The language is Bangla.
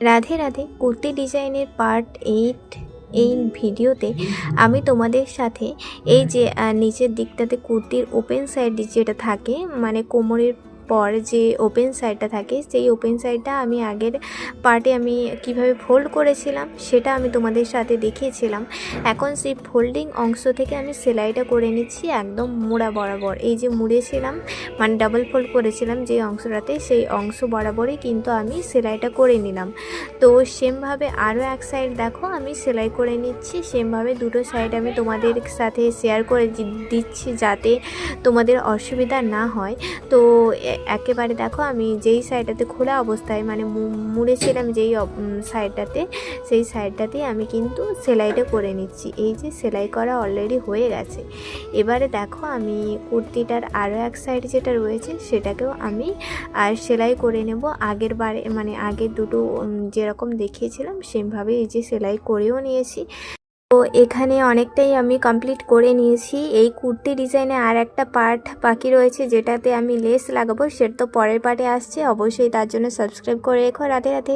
রাধে রাধে। কুর্তি ডিজাইনের পার্ট 8 এই ভিডিওতে আমি তোমাদের সাথে এই যে নিচের দিকটাতে কুর্তির ওপেন সাইড যেটা থাকে, মানে কোমরের পর যে ওপেন সাইডটা থাকে, সেই ওপেন সাইডটা আমি আগের পার্টে আমি কিভাবে ফোল্ড করেছিলাম সেটা আমি তোমাদের সাথে দেখিয়েছিলাম। এখন সেই ফোল্ডিং অংশ থেকে আমি সেলাইটা করে নিচ্ছি একদম মোড়া বরাবর। এই যে মুড়েছিলাম, মানে ডাবল ফোল্ড করেছিলাম যে অংশটাতে, সেই অংশ বরাবরই কিন্তু আমি সেলাইটা করে নিলাম। তো সেমভাবে আরও এক সাইড দেখো আমি সেলাই করে নিচ্ছি। সেমভাবে দুটো সাইড আমি তোমাদের সাথে শেয়ার করে দিচ্ছি যাতে তোমাদের অসুবিধা না হয়। তো একেবারে দেখো আমি যেই সাইডটাতে খোলা অবস্থায় মানে মুড়েছিলাম যেই সাইডটাতে, সেই সাইডটাতেই আমি কিন্তু সেলাইটা করে নিচ্ছি। এই যে সেলাই করা অলরেডি হয়ে গেছে। এবারে দেখো আমি কুর্তিটার আরও এক সাইড যেটা রয়েছে সেটাকেও আমি আর সেলাই করে নেব। আগের বারে মানে আগের দুটো যেরকম দেখিয়েছিলাম সেমভাবে এই যে সেলাই করেও নিয়েছি। তো এখানে অনেকটাই আমি কমপ্লিট করে নিয়েছি। এই কুর্তি ডিজাইনে আর একটা পার্ট বাকি রয়েছে যেটাতে আমি লেস লাগাবো, সেটা তো পরের পার্টে আসছে। অবশ্যই তার জন্য সাবস্ক্রাইব করে রেখো। রাধে রাধে।